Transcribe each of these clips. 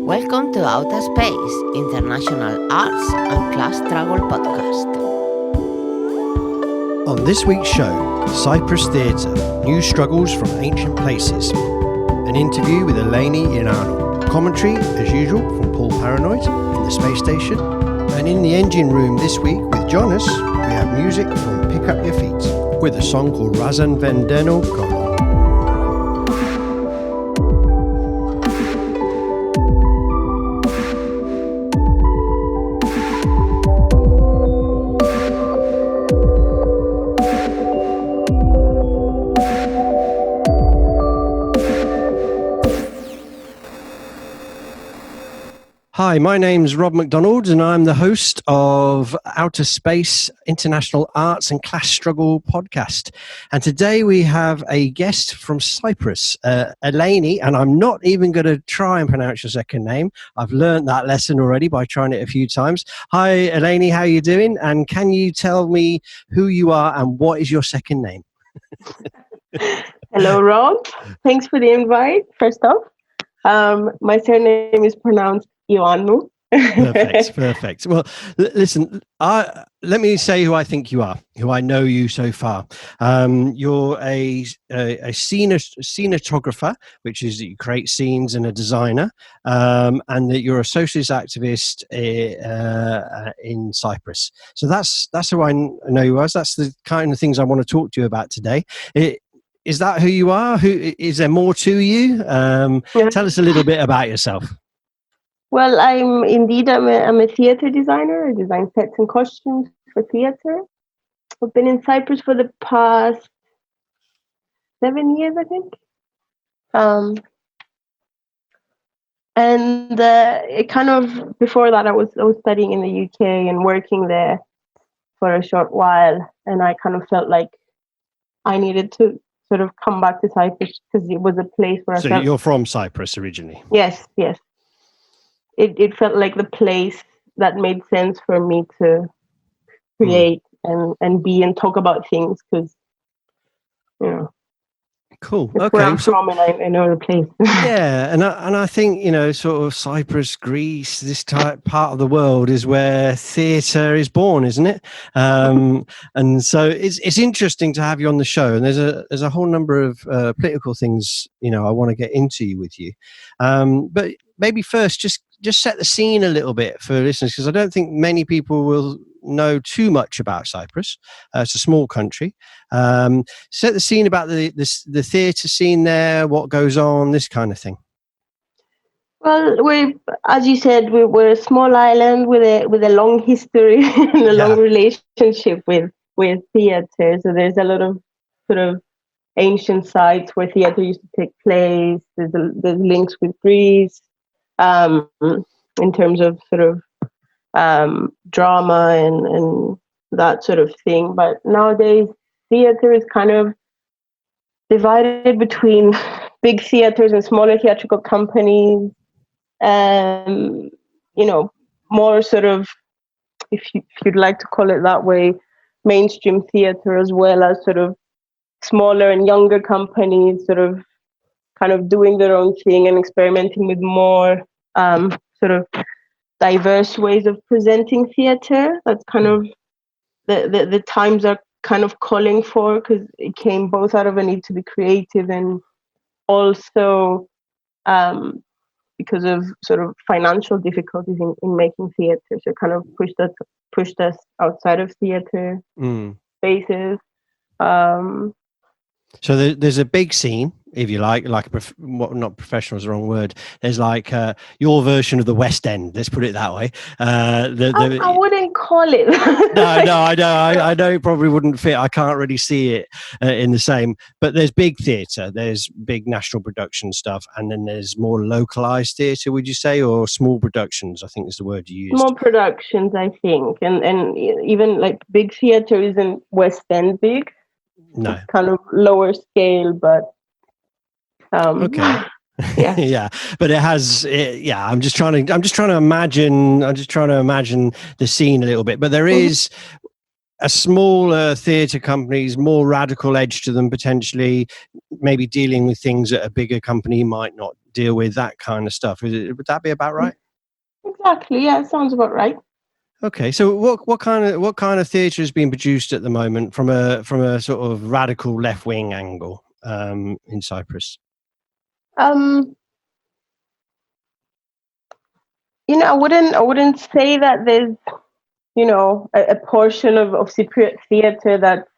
Welcome to Outer Space, International Arts and Class Struggle Podcast. On this week's show, Cyprus Theatre, New Struggles from Ancient Places. An interview with Eleni Ioannou. Commentary, as usual, from Paul Paranoid in the space station. And in the engine room this week with Jonas, we have music from Pick Up Your Feet, with a song called Razan Vendeno Kolon. Hi, my name's Rob McDonald and I'm the host of Outer Space International Arts and Class Struggle podcast. And today we have a guest from Cyprus, Eleni, and I'm not even going to try and pronounce your second name. I've learned that lesson already by trying it a few times. Hi, Eleni, how are you doing? And can you tell me who you are and what is your second name? Hello, Rob. Thanks for the invite, first off. My surname is pronounced Ioannou. Perfect. Well, listen, let me say who I think you are, who I know you so far. You're a scenographer, which is that you create scenes, and a designer, and that you're a socialist activist in Cyprus. So that's who I know you as. That's the kind of things I want to talk to you about today. Is that who you are? Is there more to you? Tell us a little bit about yourself. Well, I'm a theatre designer. I design sets and costumes for theatre. I've been in Cyprus for the past 7 years, I think. It kind of, before that, I was studying in the UK and working there for a short while, and I kind of felt like I needed to sort of come back to Cyprus because it was a place where So you're from Cyprus originally? Yes. It felt like the place that made sense for me to create and be and talk about things because, you know. Cool. It's Okay. where I'm from and I know the place. Yeah, and I think, sort of Cyprus, Greece, this part of the world is where theatre is born, isn't it? And so it's interesting to have you on the show. And there's a whole number of political things I want to get into with you. But maybe first, just set the scene a little bit for listeners, because I don't think many people will know too much about Cyprus. It's a small country. Set the scene about the theatre scene there, what goes on, this kind of thing. Well, as you said, we're a small island with a long history and a long relationship with theatre. So there's a lot of sort of ancient sites where theatre used to take place. There's links with Greece in terms of sort of drama and that sort of thing. But nowadays, theatre is kind of divided between big theatres and smaller theatrical companies. More sort of, if you'd like to call it that way, mainstream theatre, as well as sort of smaller and younger companies sort of kind of doing their own thing and experimenting with more sort of diverse ways of presenting theatre. That's kind of the times are kind of calling for, because it came both out of a need to be creative and also because of sort of financial difficulties in making theatre. So it kind of pushed us outside of theatre spaces. So there's a big scene, if you like not professional is the wrong word. There's like your version of the West End. Let's put it that way. I wouldn't call it. No, I know it probably wouldn't fit. I can't really see it in the same. But there's big theatre, there's big national production stuff, and then there's more localized theatre. Would you say, or small productions? I think is the word you used. Small productions, I think, and even like big theatre isn't West End big. No, it's kind of lower scale, but okay. Yeah. Yeah, but it has. I'm just trying to imagine the scene a little bit. But there is a smaller theatre companies, more radical edge to them, potentially, maybe dealing with things that a bigger company might not deal with, that kind of stuff. Would that be about right? Exactly. Yeah, sounds about right. Okay, so what kind of theatre is being produced at the moment from a sort of radical left wing angle in Cyprus? I wouldn't say that there's a portion of Cypriot theatre that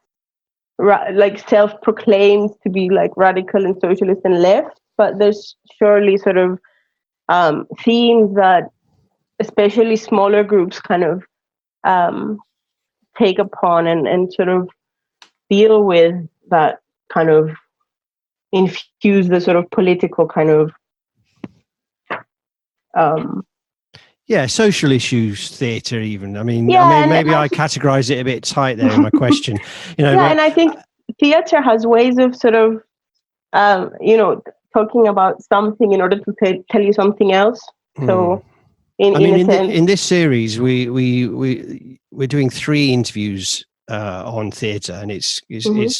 like self-proclaims to be like radical and socialist and left, but there's surely sort of themes that especially smaller groups kind of take upon and sort of deal with, that kind of infuse the sort of political kind of social issues theatre even. I mean, maybe I categorize it a bit tight there in my question. And I think theatre has ways of sort of talking about something in order to tell you something else. So in this series we're doing 3 interviews on theatre, and it's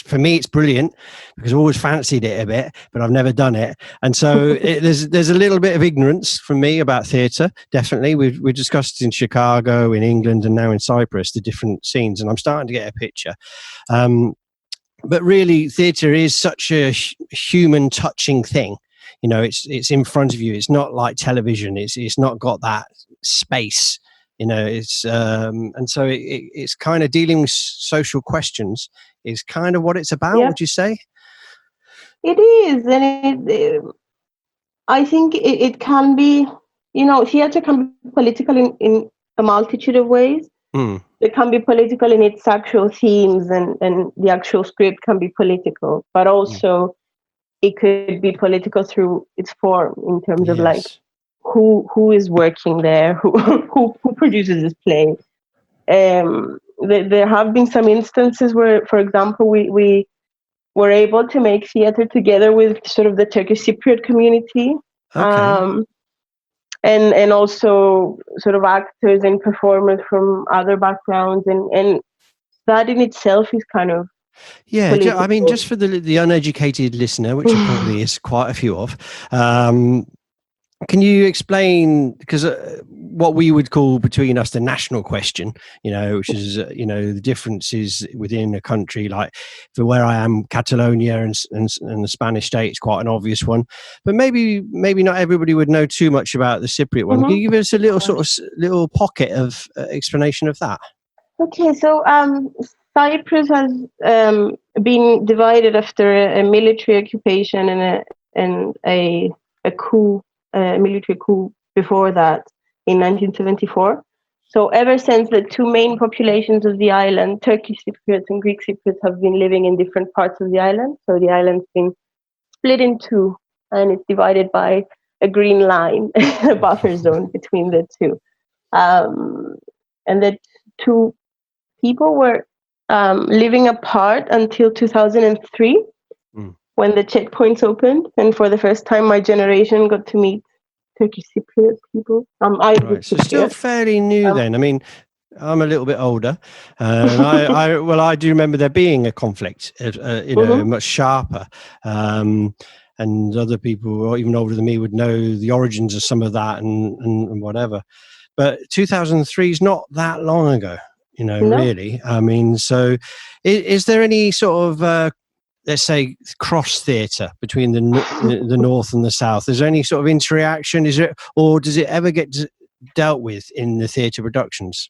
for me it's brilliant because I've always fancied it a bit, but I've never done it, and so there's a little bit of ignorance from me about theatre. Definitely, we've discussed in Chicago, in England, and now in Cyprus the different scenes, and I'm starting to get a picture. But really, theatre is such a human touching thing. It's in front of you. It's not like television. It's not got that space. It's and so it's kind of dealing with social questions is kind of what it's about. Would you say? It is, and I think it can be. Theatre can be political in a multitude of ways. It can be political in its actual themes, and the actual script can be political, but also it could be political through its form in terms of like who is working there, who produces this play. There have been some instances where, for example, we were able to make theatre together with sort of the Turkish Cypriot community. Okay. And also sort of actors and performers from other backgrounds, and that in itself is kind of political. I mean, just for the uneducated listener, which there probably is quite a few of, can you explain, because what we would call between us the national question, which is the differences within a country, like for where I am, Catalonia and the Spanish state is quite an obvious one, but maybe not everybody would know too much about the Cypriot one. Can you give us a little sort of little pocket of explanation of that? Okay, so Cyprus has been divided after a military occupation and a coup. Military coup before that in 1974. So ever since, the 2 main populations of the island, Turkish Cypriots and Greek Cypriots, have been living in different parts of the island. So the island's been split in 2, and it's divided by a green line, a buffer zone between the 2. And the 2 people were living apart until 2003. When the checkpoints opened, and for the first time, my generation got to meet Turkish Cypriot people. Right, so still fairly new then. I mean, I'm a little bit older, and I do remember there being a conflict, much sharper. And other people, even older than me, would know the origins of some of that and whatever. But 2003 is not that long ago, really. I mean, so is there any sort of let's say cross theatre between the north and the south? Is there any sort of interaction? Or does it ever get dealt with in the theatre productions?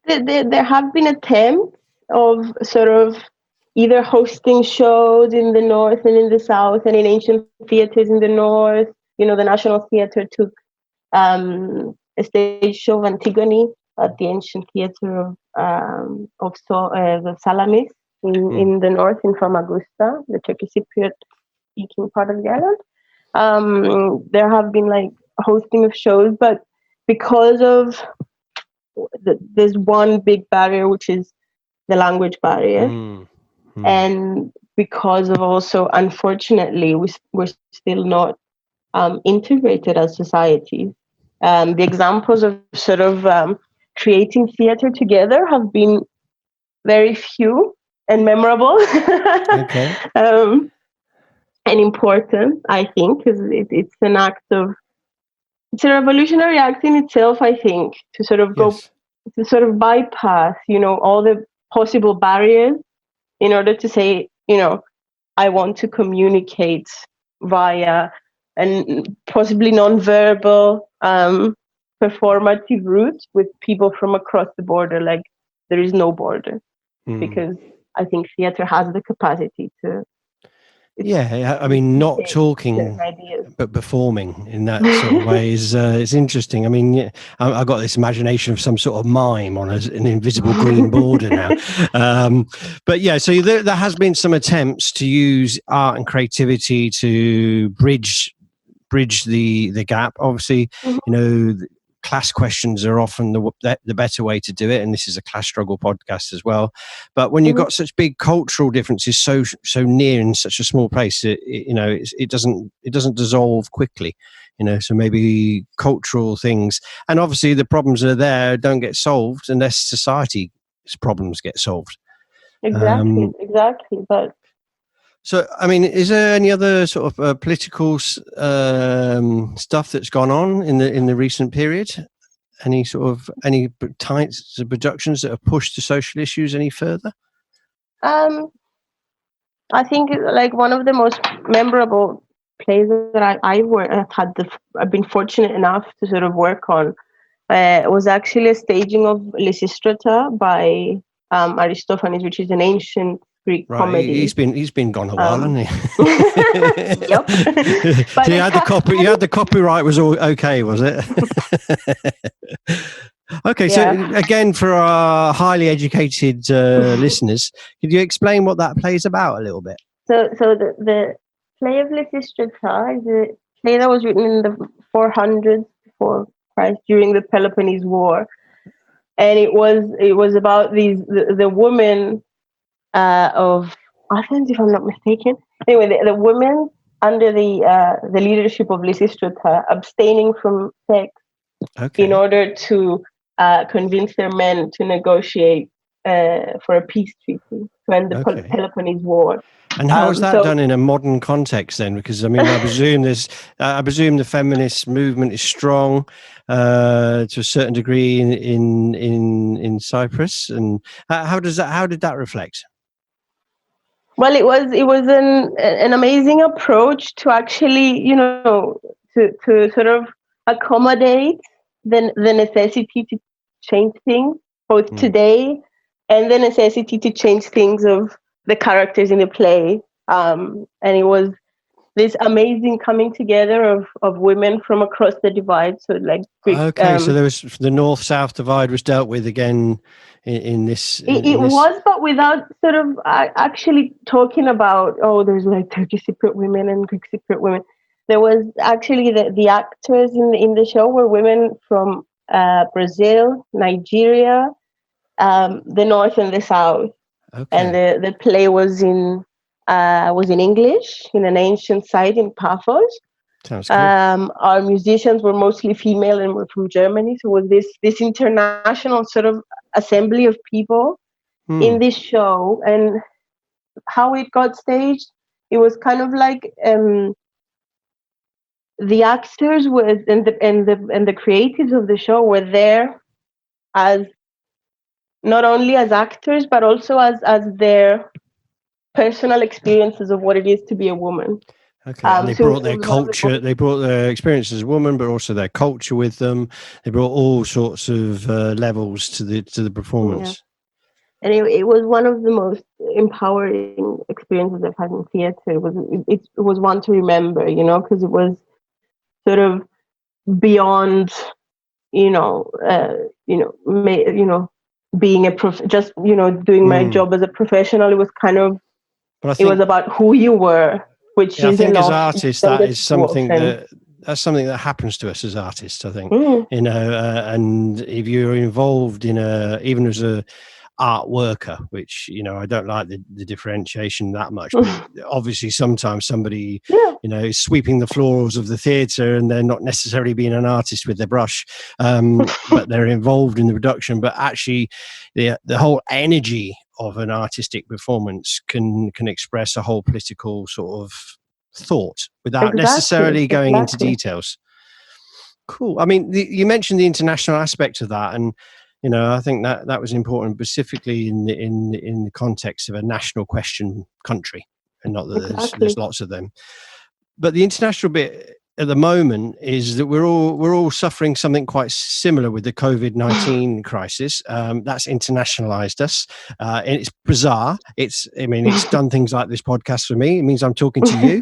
There have been attempts of sort of either hosting shows in the north and in the south, and in ancient theatres in the north. The National Theatre took a stage show of Antigone at the ancient theatre of Salamis. In the north, in Famagusta, the Turkish Cypriot speaking part of the island. There have been like hosting of shows, but because of there's one big barrier, which is the language barrier, and because of also, unfortunately, we're still not integrated as societies. The examples of sort of creating theatre together have been very few and memorable. Okay. And important, I think, because it's an act of, it's a revolutionary act in itself, I think, to sort of go, Yes. to sort of bypass, all the possible barriers in order to say, I want to communicate via and possibly non-verbal performative route with people from across the border. Like, there is no border, because I think theater has the capacity to. Yeah, I mean, not talking but performing in that sort of way is interesting. I mean, yeah, I've got this imagination of some sort of mime on an invisible green border now. But yeah, so there has been some attempts to use art and creativity to bridge the gap. Obviously, class questions are often the better way to do it, and this is a class struggle podcast as well. But when you've got such big cultural differences so near in such a small place, it doesn't dissolve quickly. So maybe cultural things, and obviously the problems that are there don't get solved unless society's problems get solved. Exactly. But so, I mean, is there any other sort of political stuff that's gone on in the recent period? Any types of productions that have pushed the social issues any further? I think like one of the most memorable plays that I've been fortunate enough to sort of work on was actually a staging of Lysistrata by Aristophanes, which is an ancient Greek comedy. He's been gone a while, hasn't he? Yep. So you had the copyright was all okay, was it? Okay, Yeah. So again, for our highly educated listeners, could you explain what that play is about a little bit? So the play of Lysistrata is a play that was written in the 400s before Christ, during the Peloponnese War, and it was about the women of Athens, if I'm not mistaken. Anyway, the women under the leadership of Lysistrata abstaining from sex in order to convince their men to negotiate for a peace treaty to end the Peloponnese War. And how is that done in a modern context then? Because I mean, I presume the feminist movement is strong to a certain degree in Cyprus, and how did that reflect? Well, it was an amazing approach to actually, to sort of accommodate the necessity to change things both today and the necessity to change things of the characters in the play. And it was this amazing coming together of women from across the divide. So like Greek, so there was the north-south divide was dealt with again in this. It was, but without sort of actually talking about, there's like Turkish Cypriot women and Greek Cypriot women. There was actually the actors in the show were women from Brazil, Nigeria, the north and the south, and the play was in English in an ancient site in Paphos. Sounds cool. Our musicians were mostly female and were from Germany, so it was this international sort of assembly of people in this show. And how it got staged, it was kind of like the actors and the creatives of the show were there as not only as actors but also as their personal experiences of what it is to be a woman. And they brought their culture, they brought their experience as a woman, but also their culture with them. They brought all sorts of levels to the performance. Yeah. And it was one of the most empowering experiences I've had in theater. It was one to remember, because it was sort of beyond, being doing my job as a professional. It was kind of, it was about who you were, which is, I think as artists, that is something that's something that happens to us as artists, I think. And if you're involved in even as a art worker, which I don't like the differentiation that much, but obviously sometimes somebody is sweeping the floors of the theatre and they're not necessarily being an artist with their brush, but they're involved in the production. But actually the whole energy of an artistic performance can express a whole political sort of thought without necessarily going into details. Cool. I mean, you mentioned the international aspect of that, and I think that was important, specifically in the context of a national question country, and not that there's lots of them. But the international bit at the moment is that we're all suffering something quite similar with the COVID-19 crisis. That's internationalized us. And it's bizarre. It's done things like this podcast for me. It means I'm talking to you.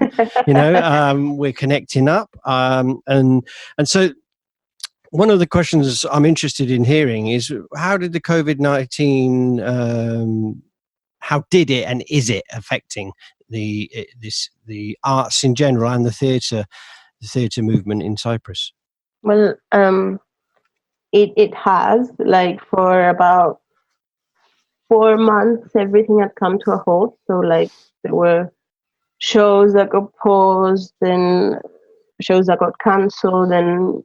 We're connecting up. And so one of the questions I'm interested in hearing is, how did the COVID-19 how did it and is it affecting the arts in general and the theatre movement in Cyprus? Well, it has, like, for about 4 months, everything had come to a halt. So, like, there were shows that got paused and shows that got cancelled, and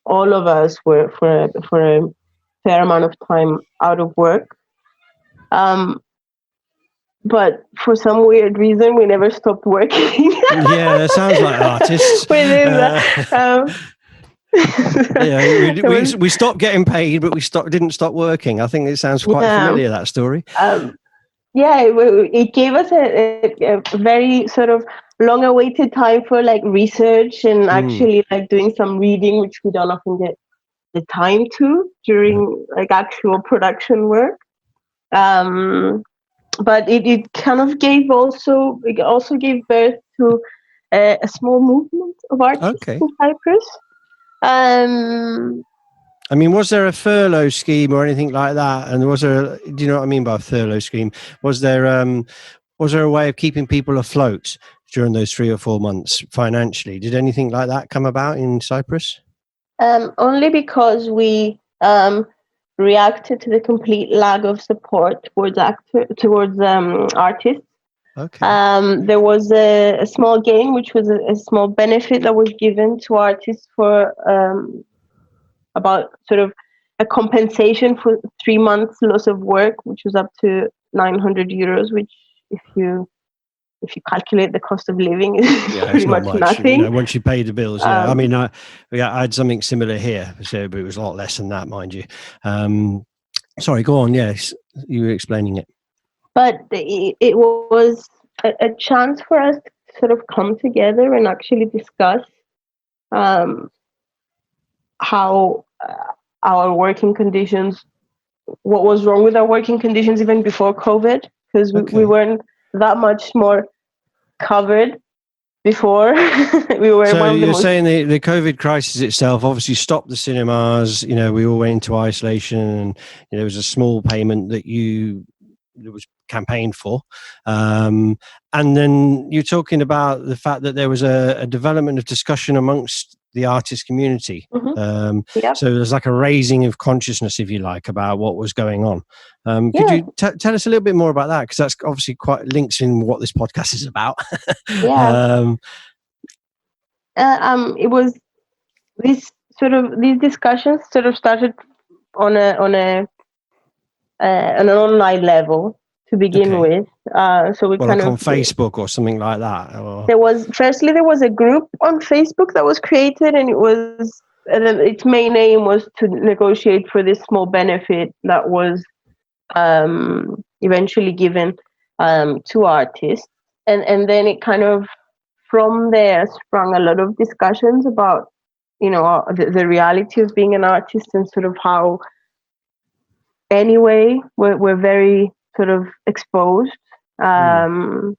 all of us were for a fair amount of time out of work. But for some weird reason, we never stopped working. Yeah, that sounds like artists. We stopped getting paid, but we didn't stop working. I think it sounds quite familiar, that story. It gave us a very sort of long-awaited time for, like, research and actually like doing some reading, which we don't often get the time to during like actual production work. But it kind of also gave birth to a small movement of artists in Cyprus. Was there a furlough scheme or anything like that? And do you know what I mean by a furlough scheme? Was there a way of keeping people afloat during those 3 or 4 months financially? Did anything like that come about in Cyprus? Only because we reacted to the complete lack of support towards artists. Okay. There was a small gain, which was a small benefit that was given to artists for about sort of a compensation for 3 months loss of work, which was up to 900 euros, which if you calculate the cost of living is pretty much nothing. Once you pay the bills, yeah. I had something similar here, but it was a lot less than that, mind you. Sorry, go on. Yes, you were explaining it. But it was a chance for us to sort of come together and actually discuss how our working conditions, what was wrong with our working conditions even before COVID, because we weren't that much more covered before. So you're saying the COVID crisis itself obviously stopped the cinemas. We all went into isolation, and there was a small payment that was campaigned for, and then you're talking about the fact that there was a development of discussion amongst the artist community. So there's like a raising of consciousness, if you like, about what was going on. Could you tell us a little bit more about that? Because that's obviously quite links in what this podcast is about. It was these discussions sort of started on an online level to begin with. So we kind of on Facebook or something like that. Or... There was a group on Facebook that was created, and its main aim was to negotiate for this small benefit that was eventually given to artists, and then it kind of from there sprung a lot of discussions about the reality of being an artist, and sort of how anyway we're very sort of exposed, and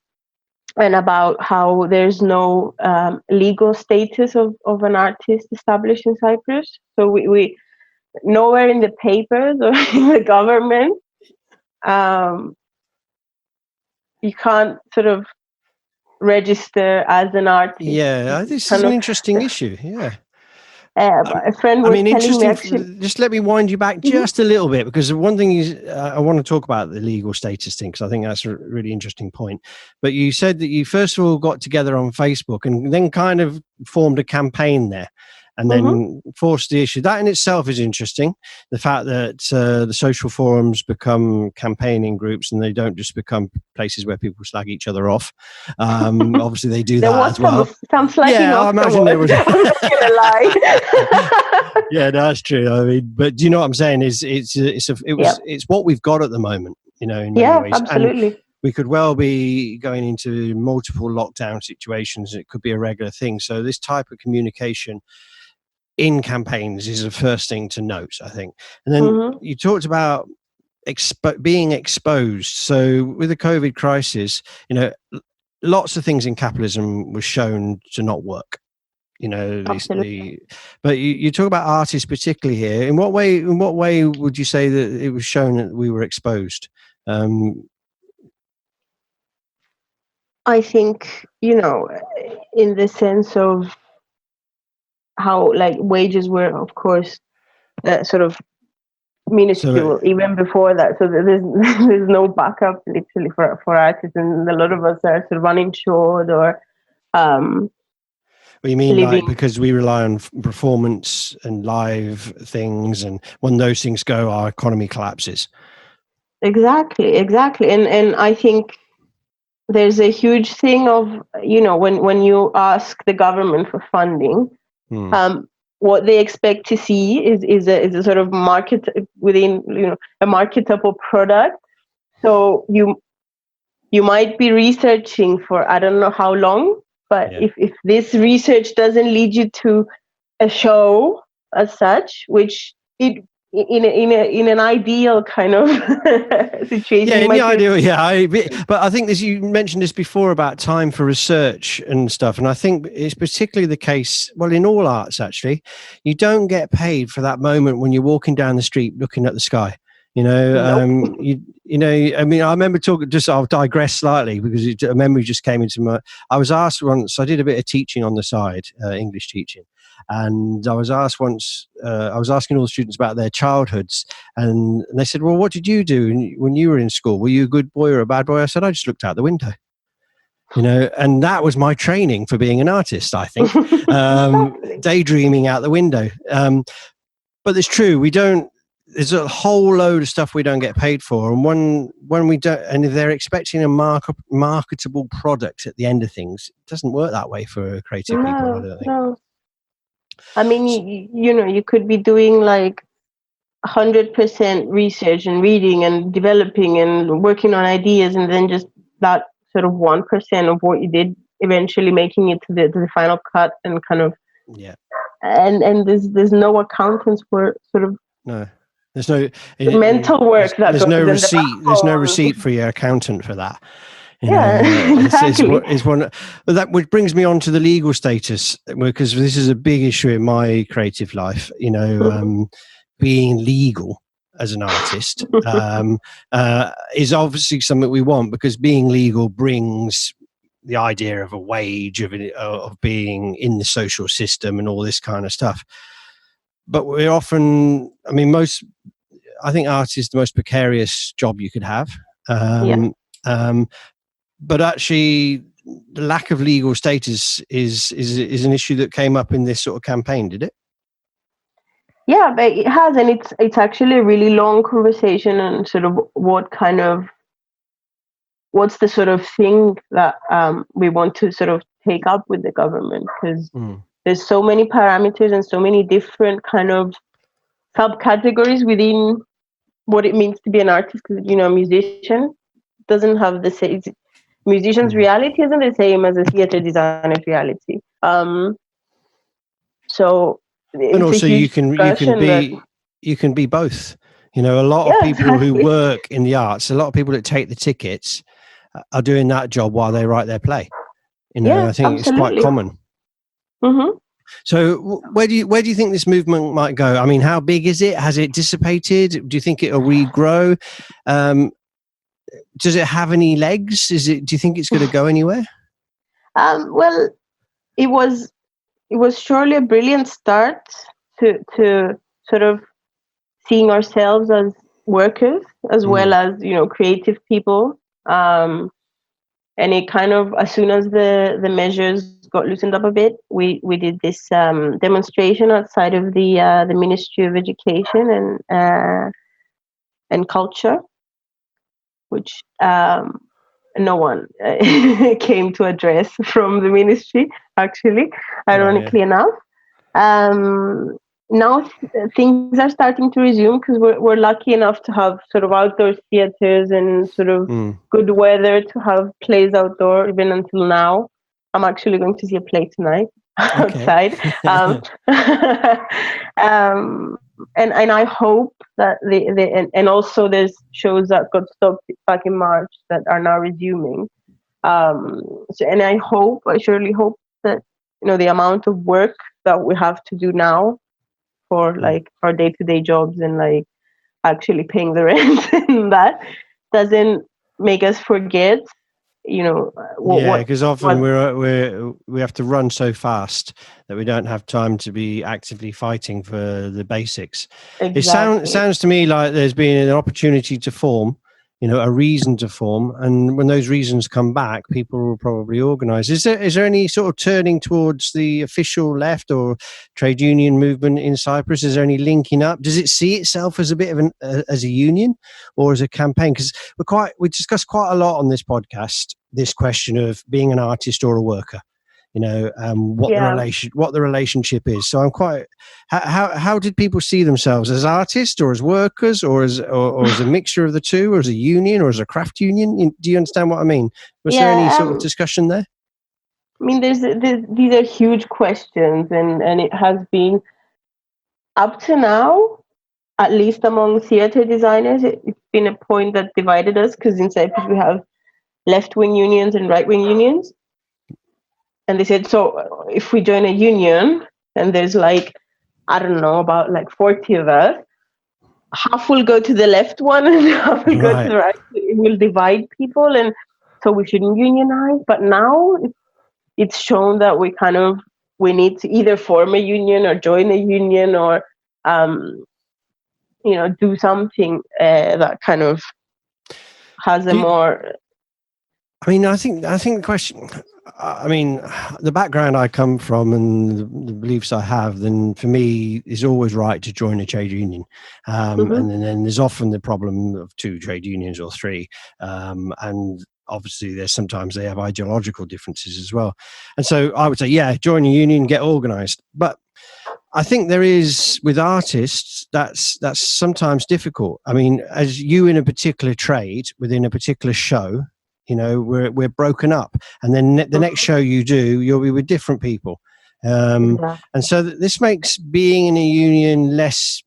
about how there's no legal status of an artist established in Cyprus. So we nowhere in the papers or in the government you can't sort of register as an artist. Yeah, this is an interesting issue. Yeah. A friend was telling me, actually, just let me wind you back just a little bit, because one thing is I want to talk about the legal status thing, because I think that's a really interesting point. But you said that you first of all got together on Facebook and then kind of formed a campaign there. and then force the issue. That in itself is interesting. The fact that the social forums become campaigning groups and they don't just become places where people slag each other off. Obviously, they do there that was as well. some slagging Yeah, I imagine there was. I'm not gonna lie. Yeah, that's true. I mean, but do you know what I'm saying? It's what we've got at the moment. In many ways. Absolutely. And we could well be going into multiple lockdown situations. It could be a regular thing. So this type of communication in campaigns is the first thing to note, I think. And then you talked about being exposed. So with the COVID crisis, lots of things in capitalism were shown to not work. But you talk about artists particularly here. In what way would you say that it was shown that we were exposed? I think, in the sense of how wages were, of course, sort of minuscule even before that. So there's no backup literally for artists, and a lot of us are sort of uninsured or. What you mean, because we rely on performance and live things, and when those things go, our economy collapses. Exactly, and I think there's a huge thing of when you ask the government for funding, what they expect to see is a sort of market within a marketable product. So you might be researching for I don't know how long, but if this research doesn't lead you to a show as such, which it in an ideal kind of situation. Yeah, in the ideal, but I think you mentioned this before about time for research and stuff, and I think it's particularly the case, well, in all arts actually, you don't get paid for that moment when you're walking down the street looking at the sky. Nope. I mean, I remember talking. I'll digress slightly because a memory just came into my. I was asked once. I did a bit of teaching on the side, English teaching, and I was asked once. I was asking all the students about their childhoods, and they said, "Well, what did you do when you were in school? Were you a good boy or a bad boy?" I said, "I just looked out the window." And that was my training for being an artist. I think daydreaming out the window. But it's true. We don't. There's a whole load of stuff we don't get paid for, and when we don't, and if they're expecting a marketable product at the end of things, it doesn't work that way for creative people. I don't think. No. I mean, you could be doing 100% research and reading and developing and working on ideas, and then just that sort of 1% of what you did eventually making it to the final cut and kind of and there's no accountants for sort of no. There's no mental work. There's no receipt. There's no receipt for your accountant for that. Exactly. It's one. But that which brings me on to the legal status, because this is a big issue in my creative life. Being legal as an artist is obviously something we want, because being legal brings the idea of a wage, of being in the social system and all this kind of stuff. But we're often, I think art is the most precarious job you could have. But actually, the lack of legal status is an issue that came up in this sort of campaign, did it? Yeah, but it has, and it's actually a really long conversation and sort of what's the sort of thing that we want to sort of take up with the government, because there's so many parameters and so many different kind of subcategories within what it means to be an artist. Because a musician doesn't have the same. Musician's reality isn't the same as a theater designer's reality. So, and also you can be both. A lot of people who work in the arts, a lot of people that take the tickets are doing that job while they write their play. I think absolutely. It's quite common. So where do you think this movement might go? I mean, how big is it? Has it dissipated? Do you think it'll regrow? Does it have any legs? Do you think it's going to go anywhere? Well, it was surely a brilliant start to sort of seeing ourselves as workers as well as creative people. And it kind of, as soon as the measures got loosened up a bit, we did this demonstration outside of the Ministry of Education and Culture, which no one came to address from the ministry, actually, ironically enough. Now things are starting to resume because we're lucky enough to have sort of outdoor theaters and sort of good weather to have plays outdoor even until now. I'm actually going to see a play tonight outside. And I hope that and also there's shows that got stopped back in March that are now resuming. And I surely hope that the amount of work that we have to do now for like our day-to-day jobs and like actually paying the rent and that doesn't make us forget because often we have to run so fast that we don't have time to be actively fighting for the basics. Exactly. It sounds to me like there's been an opportunity to form, a reason to form, and when those reasons come back, people will probably organise. Is there any sort of turning towards the official left or trade union movement in Cyprus? Is there any linking up? Does it see itself as a bit of as a union or as a campaign? Because we discussed quite a lot on this podcast this question of being an artist or a worker. What the relationship is. So I'm quite. How did people see themselves, as artists or as workers or as a mixture of the two, or as a union or as a craft union? Do you understand what I mean? Was there any sort of discussion there? I mean, these are huge questions, and it has been up to now, at least among theatre designers, it's been a point that divided us because in Cyprus we have left-wing unions and right-wing unions. And they said, so if we join a union and there's like, I don't know, about like 40 of us, half will go to the left one and half will go to the right. It will divide people. And so we shouldn't unionize. But now it's shown that we need to either form a union or join a union or, do something that kind of has a more... I mean, I think the question... I mean, the background I come from and the beliefs I have, then for me, it's always right to join a trade union. And then there's often the problem of two trade unions or three. And obviously, sometimes they have ideological differences as well. And so I would say, join a union, get organized. But I think there is, with artists, that's sometimes difficult. I mean, as you in a particular trade, within a particular show, we're broken up, and then the next show you do, you'll be with different people, and so this makes being in a union has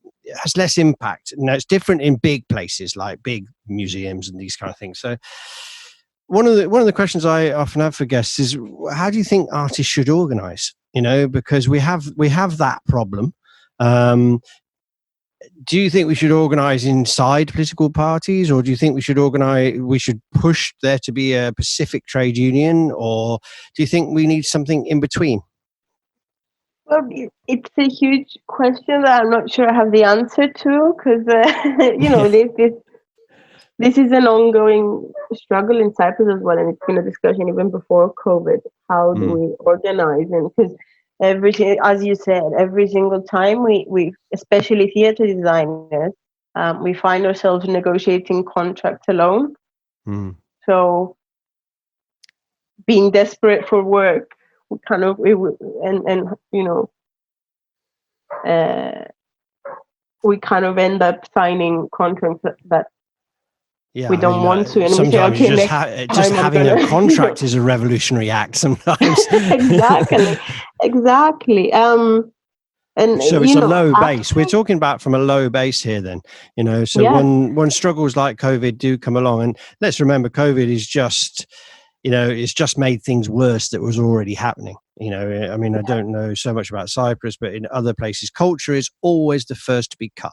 less impact. It's different in big places like big museums and these kind of things. So one of the questions I often have for guests is, how do you think artists should organize? Because we have that problem. Do you think we should organize inside political parties, or do you think we should push there to be a Pacific trade union, or do you think we need something in between? Well, it's a huge question that I'm not sure I have the answer to, because this is an ongoing struggle in Cyprus as well, and it's been a discussion even before COVID. How do we organize? And because as you said, every single time we especially theatre designers, we find ourselves negotiating contracts alone. So being desperate for work, we kind of end up signing contracts that we don't want to, and sometimes we say, okay, just having a contract is a revolutionary act sometimes. exactly. And so it's a low base. We're talking about from a low base here then, so when struggles like COVID do come along, and let's remember COVID is just, it's just made things worse that was already happening. I mean, I don't know so much about Cyprus, but in other places, culture is always the first to be cut.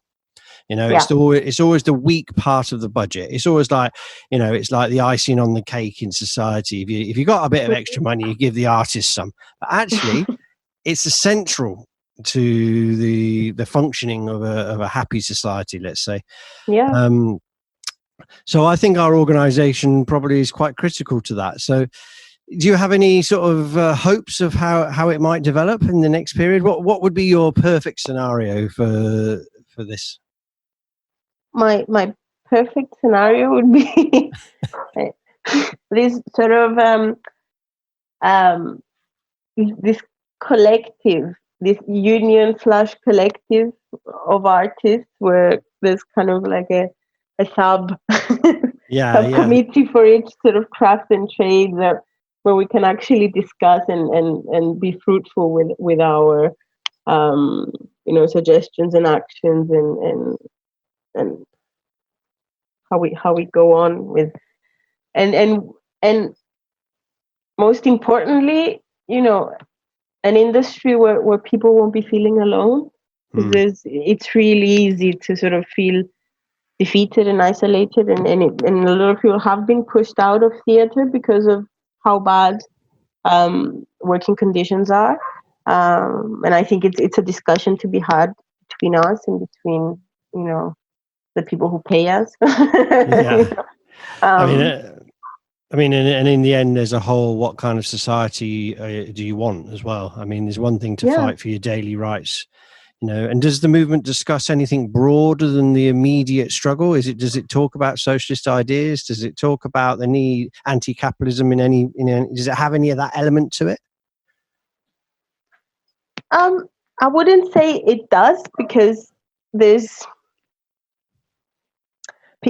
It's always the weak part of the budget. It's always like, it's like the icing on the cake in society. If you got a bit of extra money, you give the artist some. But actually, it's essential to the functioning of a happy society, let's say. So I think our organisation probably is quite critical to that. So do you have any sort of hopes of how it might develop in the next period? What would be your perfect scenario for this? My perfect scenario would be this sort of this collective, this union/collective of artists, where there's kind of like a subcommittee for each sort of craft and trade, that where we can actually discuss and be fruitful with our suggestions and actions, and how we go on with, and most importantly, an industry where people won't be feeling alone, because it's really easy to sort of feel defeated and isolated, and a lot of people have been pushed out of theater because of how bad working conditions are, and I think it's a discussion to be had between us and between the people who pay us. I mean, and in the end, there's a whole, what kind of society do you want as well? I mean, there's one thing to fight for your daily rights, and does the movement discuss anything broader than the immediate struggle? Does it talk about socialist ideas? Does it talk about the need anti-capitalism in any, does it have any of that element to it? I wouldn't say it does, because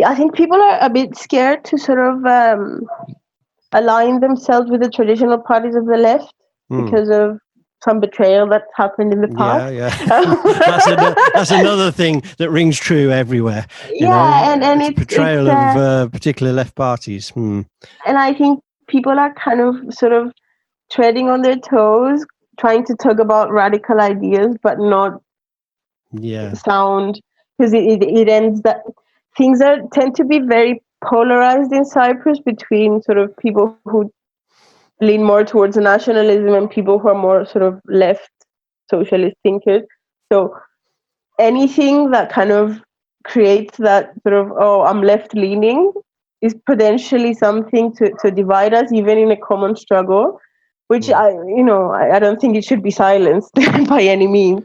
I think people are a bit scared to sort of align themselves with the traditional parties of the left because of some betrayal that's happened in the past. That's another thing that rings true everywhere. And it's betrayal of particular left parties. And I think people are kind of sort of treading on their toes, trying to talk about radical ideas, but not sound, because it ends that things tend to be very polarized in Cyprus, between sort of people who lean more towards nationalism and people who are more sort of left socialist thinkers. So anything that kind of creates that sort of, I'm left leaning, is potentially something to divide us, even in a common struggle, which I don't think it should be silenced by any means,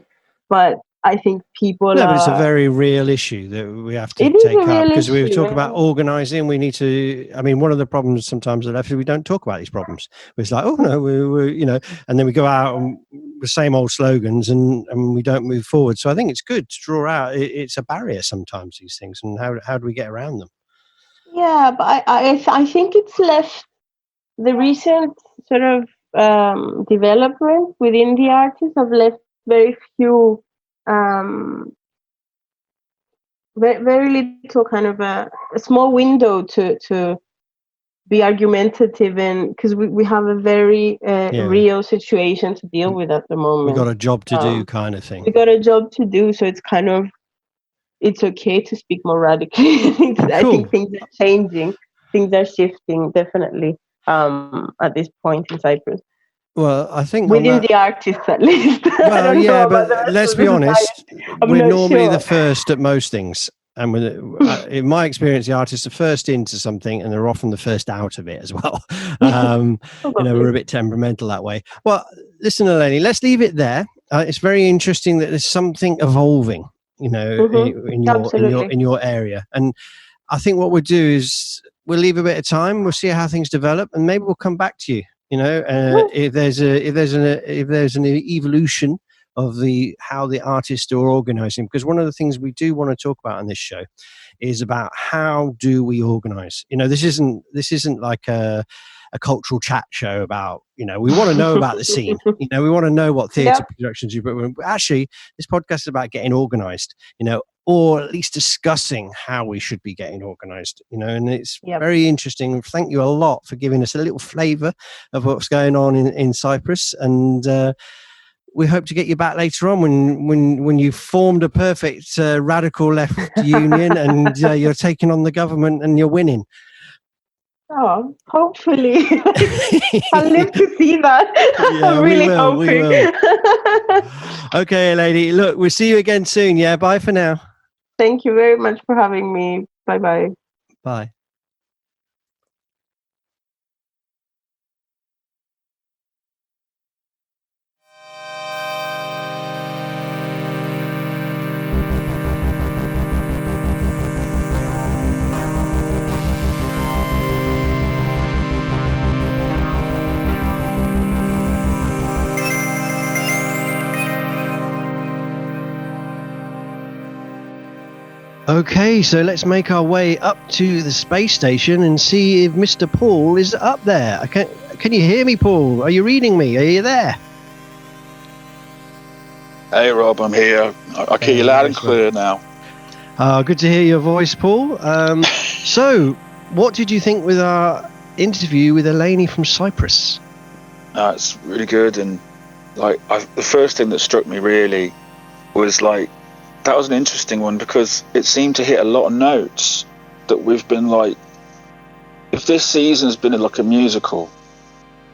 but I think people. No, but it's a very real issue that we have to take up, because we talk about organising. We need to. I mean, one of the problems sometimes at left is we don't talk about these problems. It's like, oh no, we're and then we go out and the same old slogans, and we don't move forward. So I think it's good to draw out. It's a barrier sometimes, these things, and how do we get around them? Yeah, but I think it's left the recent sort of development within the artists have left very few. Very little kind of a small window to be argumentative, and because we have a very real situation to deal with at the moment. We got a job to do, kind of thing. We got a job to do, so it's kind of, it's okay to speak more radically. I think things are changing, things are shifting, definitely, at this point in Cyprus. Well, I think within the artists, at least. Well, yeah, but let's be honest, we're normally the first at most things. And in my experience, the artists are first into something, and they're often the first out of it as well. We're a bit temperamental that way. Well, listen, Eleni, let's leave it there. It's very interesting that there's something evolving, in your area. And I think what we'll do is we'll leave a bit of time. We'll see how things develop, and maybe we'll come back to you. If there's an evolution of how the artists are organizing, because one of the things we do want to talk about on this show is about how do we organize. This isn't like a cultural chat show about, we want to know about the scene. We want to know what theatre productions you, but actually this podcast is about getting organized, or at least discussing how we should be getting organized, and it's very interesting. Thank you a lot for giving us a little flavor of what's going on in Cyprus. And we hope to get you back later on when you've formed a perfect radical left union and you're taking on the government and you're winning. Oh, hopefully. I'll live to see that. Yeah, I'm really hoping. We will. Okay, lady. Look, we'll see you again soon. Yeah, bye for now. Thank you very much for having me. Bye-bye. Bye. Okay, so let's make our way up to the space station and see if Mr. Paul is up there. Can you hear me, Paul? Are you reading me? Are you there? Hey Rob, I'm here. I can hear you loud and clear now. Good to hear your voice, Paul. So, what did you think with our interview with Eleni from Cyprus? It's really good, and the first thing that struck me really was that was an interesting one, because it seemed to hit a lot of notes that we've been if this season's been like a musical,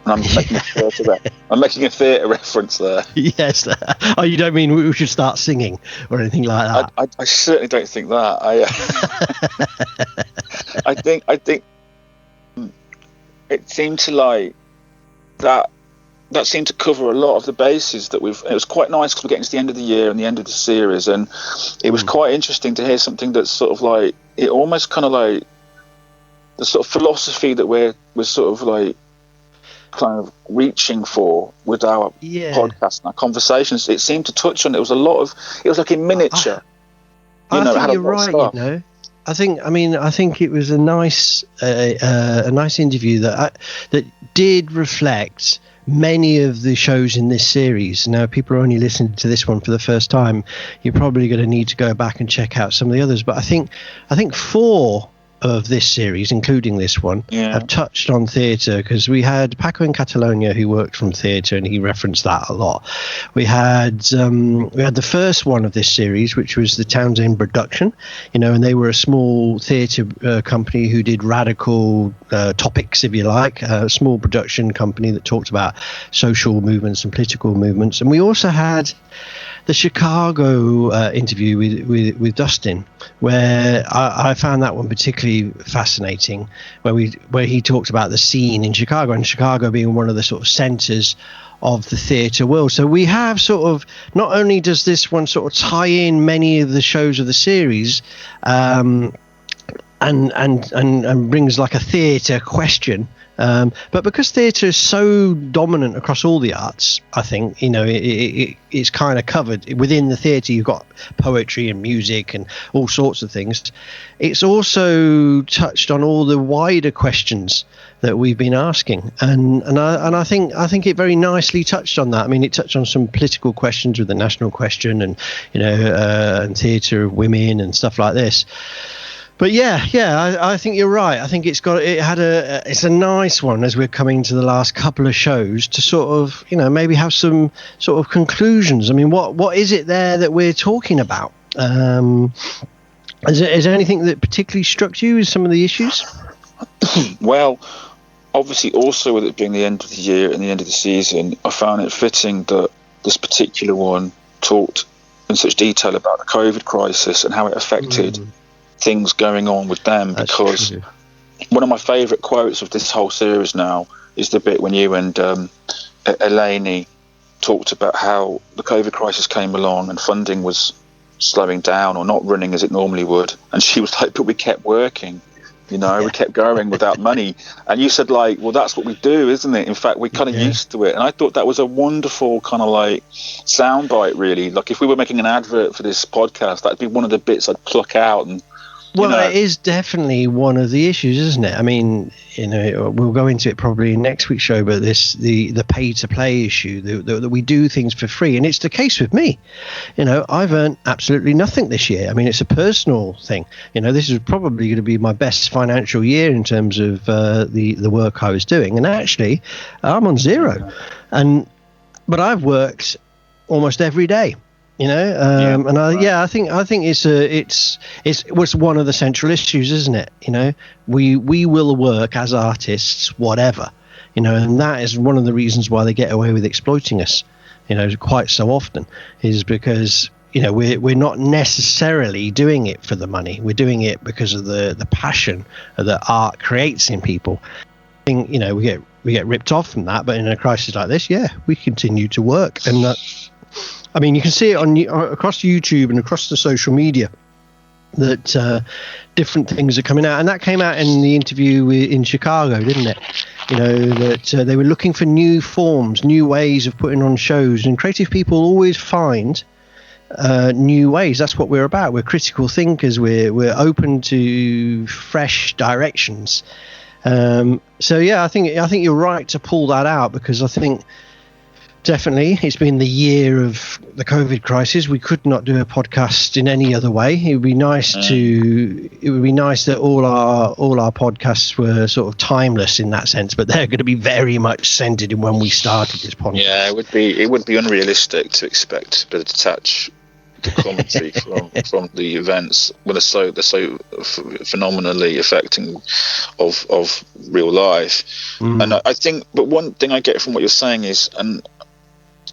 and I'm making a theatre reference there. Yes. Oh, you don't mean we should start singing or anything like that? I certainly don't think that. I think it seemed to that seemed to cover a lot of the bases that it was quite nice, because we're getting to the end of the year and the end of the series, and it was quite interesting to hear something that's sort of it almost kind of the sort of philosophy that we're sort of kind of reaching for with our podcast and our conversations. It seemed to touch on it. Was like in miniature. I think you're right. I think it was a nice interview that did reflect many of the shows in this series. Now, people are only listening to this one for the first time. You're probably going to need to go back and check out some of the others. But I think 4 of this series, including this one, have touched on theatre, because we had Paco in Catalonia, who worked from theatre, and he referenced that a lot. We had the first one of this series, which was the Townsend Production, and they were a small theatre company who did radical topics, if you like, a small production company that talked about social movements and political movements. And we also had the Chicago interview with Dustin, where I found that one particularly fascinating, where he talked about the scene in Chicago, and Chicago being one of the sort of centers of the theatre world. So we have sort of, not only does this one sort of tie in many of the shows of the series, and brings like a theatre question, but because theatre is so dominant across all the arts, I think it's kind of covered within the theatre. You've got poetry and music and all sorts of things. It's also touched on all the wider questions that we've been asking, and I think it very nicely touched on that. I mean, it touched on some political questions with the national question, and and theatre of women and stuff like this. But I think you're right. I think it's a nice one as we're coming to the last couple of shows to sort of, maybe have some sort of conclusions. I mean, what is it there that we're talking about? Is there anything that particularly struck you as some of the issues? Well, obviously, also with it being the end of the year and the end of the season, I found it fitting that this particular one talked in such detail about the COVID crisis and how it affected things going on with them. That's because true. One of my favourite quotes of this whole series now is the bit when you and Eleni talked about how the COVID crisis came along and funding was slowing down or not running as it normally would, and she was like, but we kept working, we kept going without money. And you said, well, that's what we do, isn't it? In fact, we're kind of used to it. And I thought that was a wonderful kind of soundbite, really. If we were making an advert for this podcast, that'd be one of the bits I'd pluck out. And it is definitely one of the issues, isn't it? I mean, we'll go into it probably in next week's show, but the pay to play issue, that we do things for free. And it's the case with me. I've earned absolutely nothing this year. I mean, it's a personal thing. This is probably going to be my best financial year in terms of the work I was doing. And actually, I'm on zero. But I've worked almost every day. I think it was one of the central issues, isn't it? We will work as artists, whatever, and that is one of the reasons why they get away with exploiting us, quite so often, is because we're not necessarily doing it for the money. We're doing it because of the passion that art creates in people. I think we get ripped off from that, but in a crisis like this, we continue to work. And I mean, you can see it across YouTube and across the social media that different things are coming out, and that came out in the interview in Chicago, didn't it? That they were looking for new forms, new ways of putting on shows, and creative people always find new ways. That's what we're about. We're critical thinkers. We're open to fresh directions. So yeah, I think you're right to pull that out, because I think definitely it's been the year of the COVID crisis. We could not do a podcast in any other way. It would be nice that all our podcasts were sort of timeless in that sense, but they're going to be very much centered in when we started this podcast. Yeah, it would be unrealistic to expect to detach the commentary from the events when they're so phenomenally affecting of real life. And I think, but one thing I get from what you're saying is, and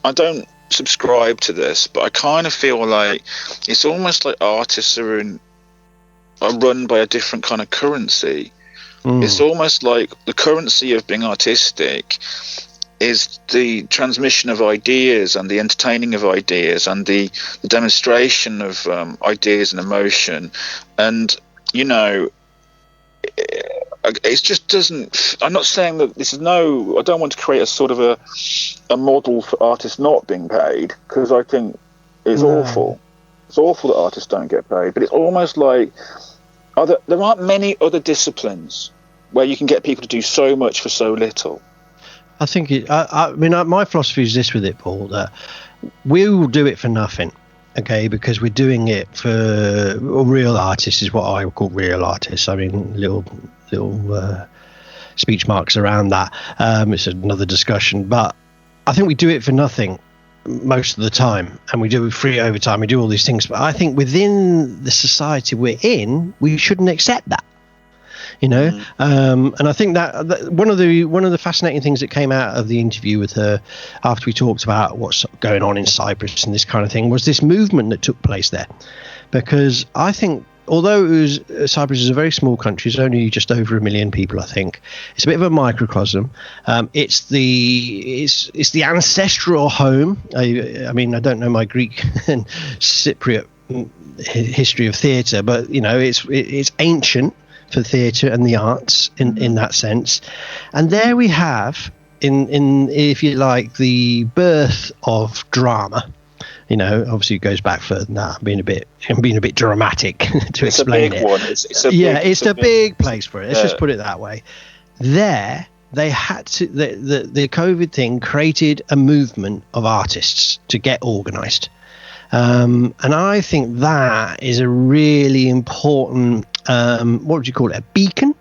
I don't subscribe to this, but I kind of feel like it's almost like artists are run by a different kind of currency. It's almost like the currency of being artistic is the transmission of ideas and the entertaining of ideas and the demonstration of ideas and emotion. And, you know, it just doesn't. I'm not saying that this is I don't want to create a sort of a model for artists not being paid, because I think it's awful. It's awful that artists don't get paid, but it's almost like there aren't many other disciplines where you can get people to do so much for so little. I think my philosophy is this with it, Paul, that we will do it for nothing. Okay, because we're doing it for real artists, is what I would call real artists. I mean, little speech marks around that. It's another discussion, but I think we do it for nothing most of the time, and we do free overtime. We do all these things, but I think within the society we're in, we shouldn't accept that. You know, and I think that one of the fascinating things that came out of the interview with her after we talked about what's going on in Cyprus and this kind of thing was this movement that took place there. Because I think, although Cyprus is a very small country, it's only just over 1 million people, I think. It's a bit of a microcosm. It's the ancestral home. I mean, I don't know my Greek and Cypriot history of theatre, but you know, it's ancient for theatre and the arts in that sense. And there we have, in if you like, the birth of drama. You know, obviously it goes back further than that. I'm being a bit dramatic to explain it. It's a big place for it. Let's just put it that way. There, they had to. The COVID thing created a movement of artists to get organised, and I think that is a really important. What would you call it? A beacon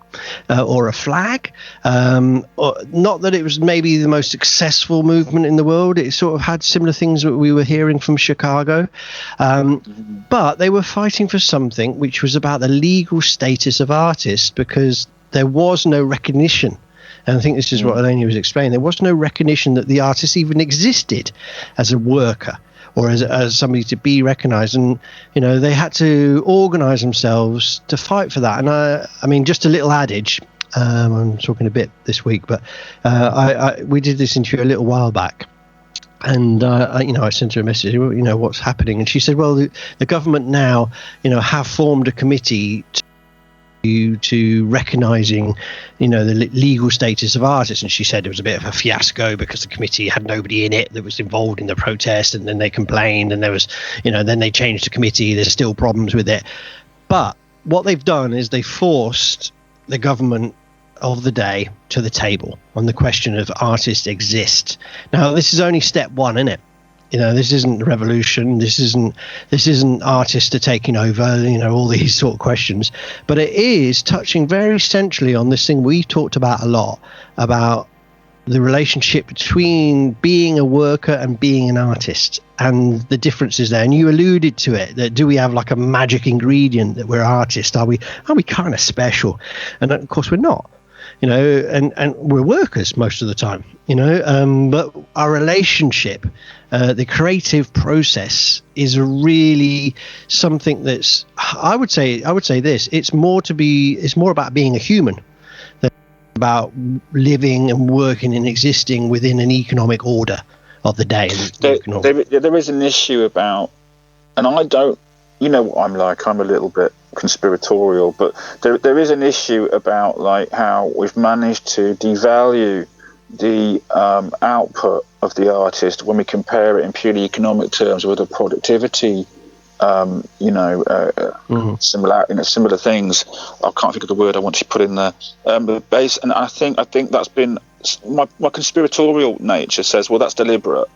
or a flag? Or not that it was maybe the most successful movement in the world. It sort of had similar things that we were hearing from Chicago. But they were fighting for something which was about the legal status of artists, because there was no recognition. And I think this is what Eleni was explaining. There was no recognition that the artist even existed as a worker, or as somebody to be recognised. And, you know, they had to organise themselves to fight for that. And I mean, just a little adage, I'm talking a bit this week, but we did this interview a little while back. And, I sent her a message, you know, what's happening? And she said, well, the government now, you know, have formed a committee to recognising, you know, the legal status of artists. And she said it was a bit of a fiasco because the committee had nobody in it that was involved in the protest, and then they complained, and there was, you know, then they changed the committee. There's still problems with it. But what they've done is they forced the government of the day to the table on the question of artists exist. Now, this is only step one, isn't it? You know, this isn't revolution. This isn't artists are taking over, you know, all these sort of questions. But it is touching very centrally on this thing we talked about a lot, about the relationship between being a worker and being an artist, and the differences there. And you alluded to it, that do we have like a magic ingredient that we're artists? Are we kind of special? And of course we're not. You know, and we're workers most of the time, you know, but our relationship, the creative process is really something that's, I would say this, it's more about being a human than about living and working and existing within an economic order of the day. There is an issue about, and I don't, you know what I'm like, I'm a little bit conspiratorial, but there is an issue about like how we've managed to devalue the output of the artist when we compare it in purely economic terms with the productivity, similar things. I can't think of the word I want to put in there. But and I think that's been my conspiratorial nature says, well, that's deliberate.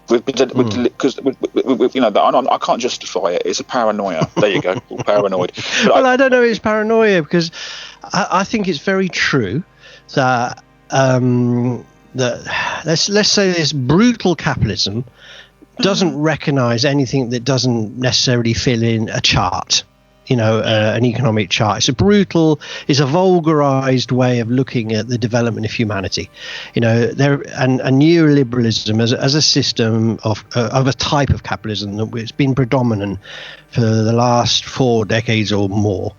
Because I can't justify it. It's a paranoia. There you go, paranoid. But I don't know. It's paranoia because I think it's very true that let's say this brutal capitalism doesn't recognize anything that doesn't necessarily fill in a chart. An economic chart. It's a vulgarized way of looking at the development of humanity. And neoliberalism as a system of a type of capitalism that's been predominant for the last 4 decades or more,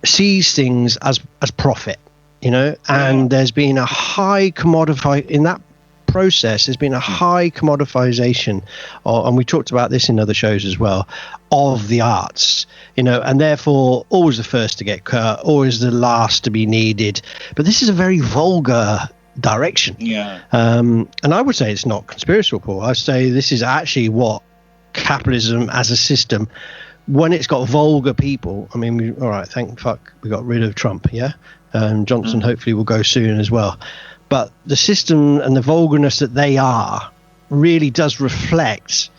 sees things as profit, and there's been a high in that process. There's been a high commodifization, and we talked about this in other shows as well, of the arts, and therefore always the first to get cut, always the last to be needed. But this is a very vulgar direction. And I would say it's not conspiratorial, Paul. I say this is actually what capitalism as a system, when it's got vulgar people. I mean, all right, thank fuck we got rid of Trump, Johnson hopefully will go soon as well. But the system and the vulgarness that they are really does reflect,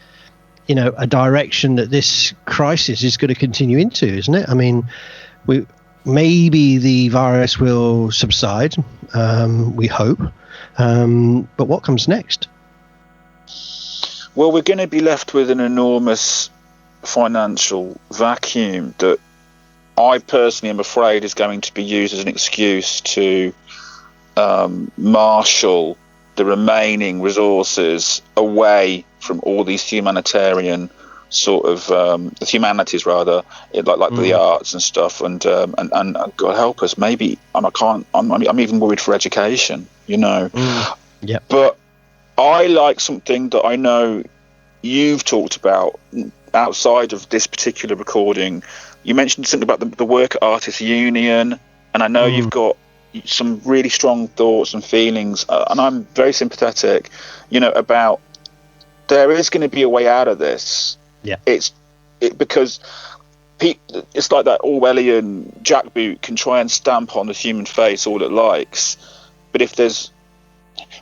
a direction that this crisis is going to continue into, isn't it? I mean, maybe the virus will subside, we hope. But what comes next? Well, we're going to be left with an enormous financial vacuum that I personally am afraid is going to be used as an excuse to marshal the remaining resources away from all these humanitarian sort of the humanities rather, like the arts and stuff, and God help us, maybe, and I'm even worried for education, But I like something that I know you've talked about outside of this particular recording. You mentioned something about the Work Artists Union, and I know you've got some really strong thoughts and feelings, and I'm very sympathetic, about there is going to be a way out of this. Because it's like that Orwellian jackboot can try and stamp on the human face all it likes, but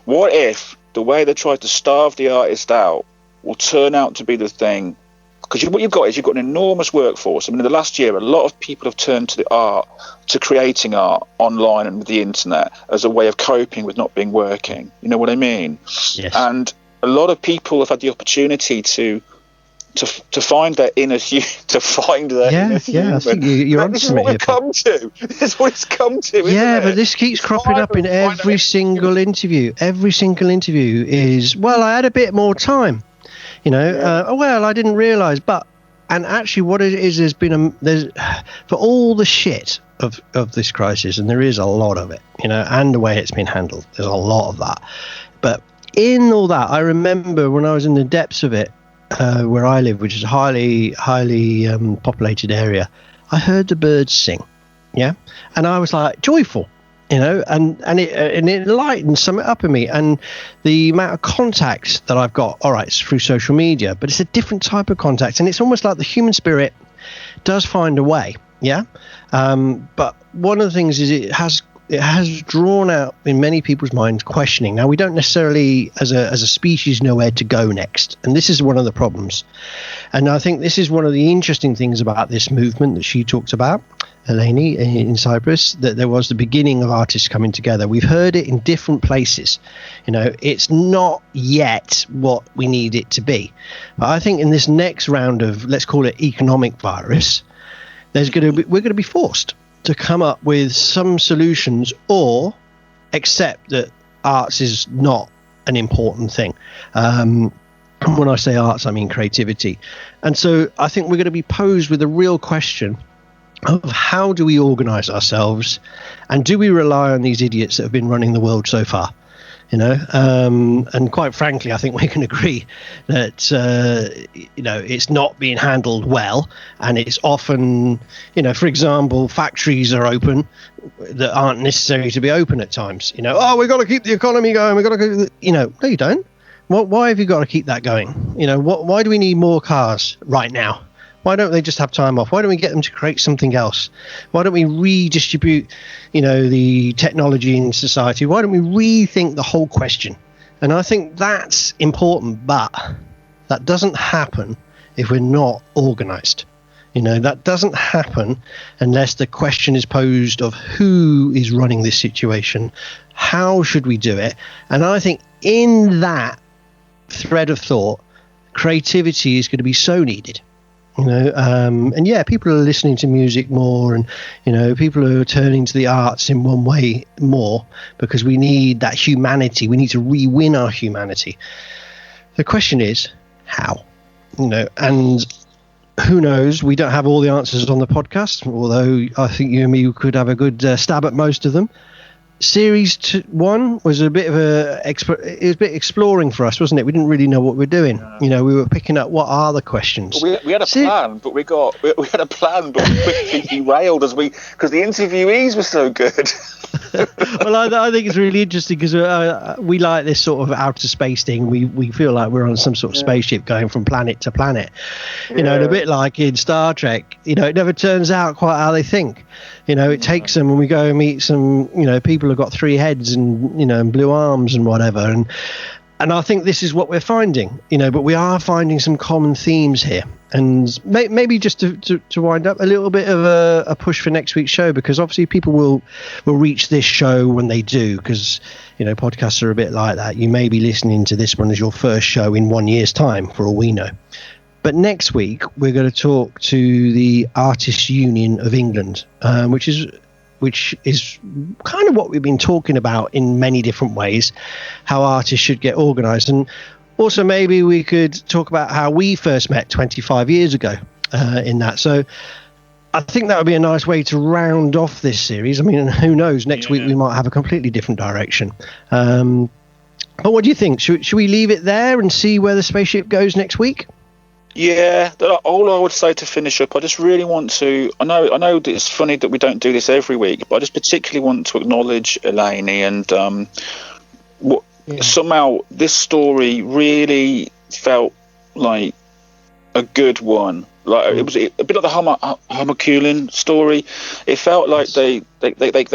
what if the way they try to starve the artist out will turn out to be the thing? Because what you've got is you've got an enormous workforce. I mean, in the last year, a lot of people have turned to creating art online and with the internet as a way of coping with not being working. You know what I mean? Yes. And a lot of people have had the opportunity to find their inner human. I think you're onto something here. This is what it's come to. Isn't but this keeps cropping up in every single interview. Every single interview is, well, I had a bit more time. I didn't realize, and actually what it is, there's for all the shit of this crisis, and there is a lot of it, and the way it's been handled, there's a lot of that. But in all that, I remember when I was in the depths of it, where I live, which is a highly populated area, I heard the birds sing, and I was like joyful. And it lightened something up in me, and the amount of contacts that I've got. All right, it's through social media, but it's a different type of contact, and it's almost like the human spirit does find a way. But one of the things is it has drawn out in many people's minds questioning. Now, we don't necessarily, as a species, know where to go next, and this is one of the problems. And I think this is one of the interesting things about this movement that she talked about, Eleni, in Cyprus, that there was the beginning of artists coming together. We've heard it in different places. It's not yet what we need it to be. But I think in this next round of, let's call it economic virus, we're going to be forced to come up with some solutions, or accept that arts is not an important thing. And when I say arts, I mean creativity. And so I think we're going to be posed with a real question of how do we organize ourselves, and do we rely on these idiots that have been running the world so far? And quite frankly, I think we can agree that it's not being handled well, and it's often, for example, factories are open that aren't necessary to be open at times. We've got to keep the economy going. We've got to, no, you don't. Why have you got to keep that going? Why do we need more cars right now? Why don't they just have time off? Why don't we get them to create something else? Why don't we redistribute, the technology in society? Why don't we rethink the whole question? And I think that's important, but that doesn't happen if we're not organized. That doesn't happen unless the question is posed of who is running this situation, how should we do it? And I think in that thread of thought, creativity is going to be so needed. And people are listening to music more, and people are turning to the arts in one way more because we need that humanity. We need to re-win our humanity. The question is how, and who knows? We don't have all the answers on the podcast, although I think you and me could have a good stab at most of them. Series 1 was a bit exploring for us, wasn't it? We didn't really know what we're doing. We were picking up what are the questions. We had a plan, but we had a plan, but we quickly derailed because the interviewees were so good. Well, I think it's really interesting because we like this sort of outer space thing. We feel like we're on some sort of spaceship going from planet to planet. And a bit like in Star Trek. It never turns out quite how they think. It takes them, and we go and meet some people who've got 3 heads and and blue arms and whatever, and I think this is what we're finding. But we are finding some common themes here. And maybe just to wind up, a little bit of a push for next week's show, because obviously people will reach this show when they do, because podcasts are a bit like that. You may be listening to this one as your first show in 1 year's time, for all we know. But next week we're going to talk to the Artists Union of England, which is kind of what we've been talking about in many different ways, how artists should get organised. And also maybe we could talk about how we first met 25 years ago in that. So I think that would be a nice way to round off this series. I mean, who knows, next week we might have a completely different direction. But what do you think? Should we leave it there and see where the spaceship goes next week? Yeah, all I would say to finish up, I just really want to. I know that it's funny that we don't do this every week, but I just particularly want to acknowledge Eleni and somehow this story really felt like a good one. Like it was a bit like the Homoculin story. It felt like they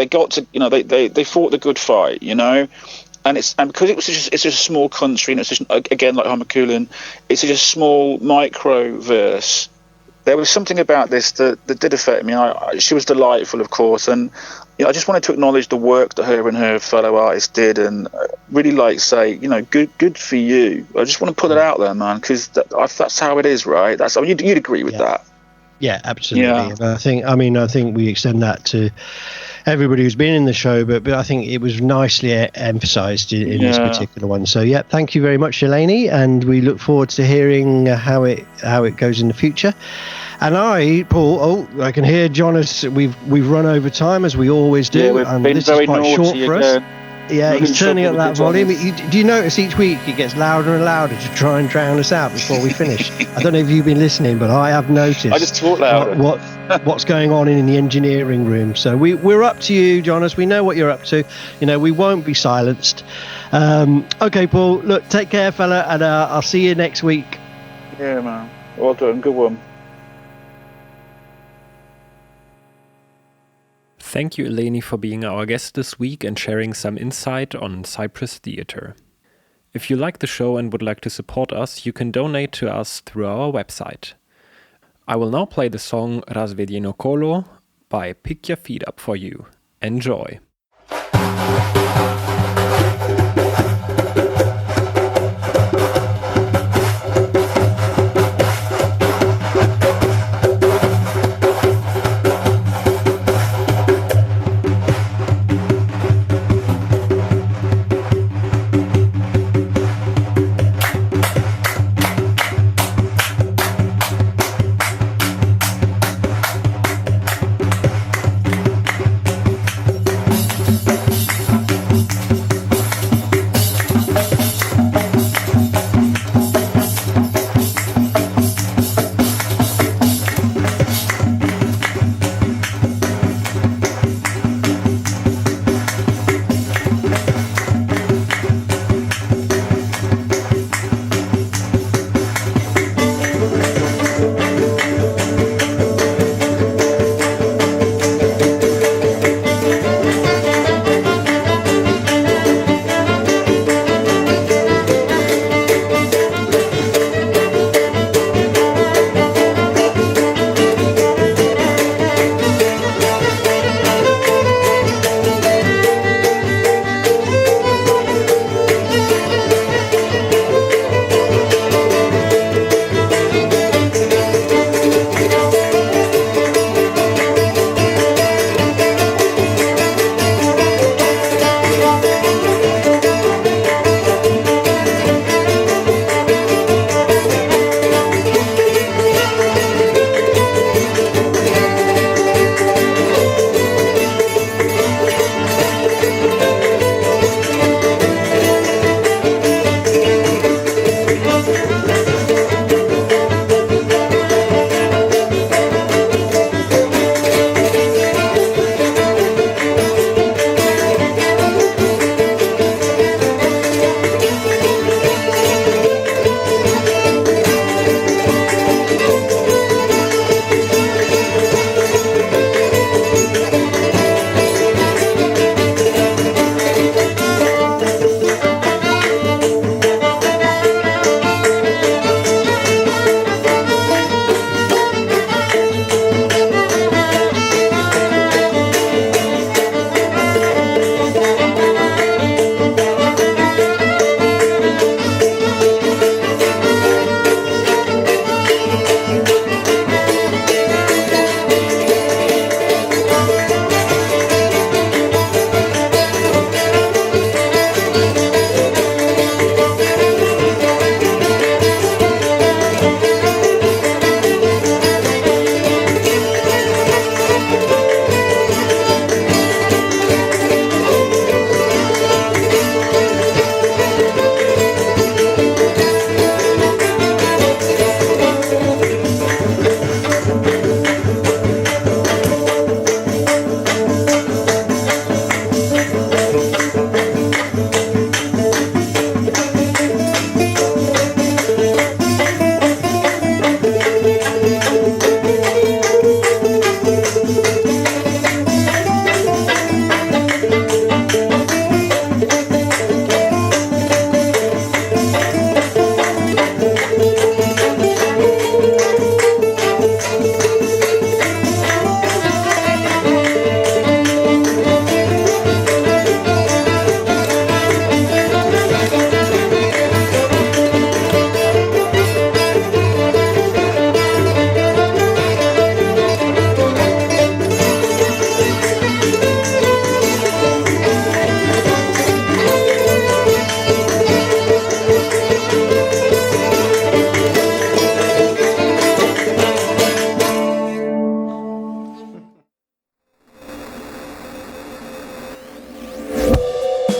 got to they fought the good fight, And because it's just a small country, and it's just, again, like Homoculin, it's just a small micro verse. There was something about this that did affect me. She was delightful, of course, and I just wanted to acknowledge the work that her and her fellow artists did, and really say, good for you. I just want to put it out there, man, because that's how it is, right? You'd agree with that. Yeah, absolutely. Yeah. I think we extend that to everybody who's been in the show, but I think it was nicely emphasised in this particular one. So thank you very much, Eleni, and we look forward to hearing how it goes in the future. And Paul, I can hear Jonas. We've run over time as we always do. Yeah, we've been this very is quite short for us. Yeah, he's turning up that volume. Do you notice each week it gets louder and louder to try and drown us out before we finish? I don't know if you've been listening, but I have noticed. I just talk louder. What's going on in the engineering room? So we're up to you, Jonas. We know what you're up to. We won't be silenced. Okay, Paul. Look, take care, fella, and I'll see you next week. Yeah, man. Well done. Good one. Thank you, Eleni, for being our guest this week and sharing some insight on Cyprus theatre. If you like the show and would like to support us, you can donate to us through our website. I will now play the song Razvedeno Kolo by Pick Your Feet Up for you. Enjoy.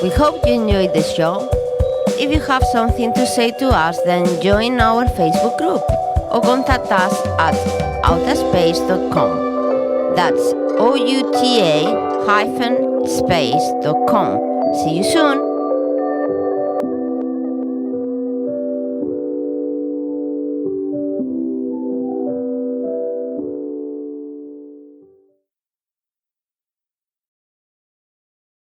We hope you enjoyed the show. If you have something to say to us, then join our Facebook group or contact us at outaspace.com. That's outa-space.com. See you soon!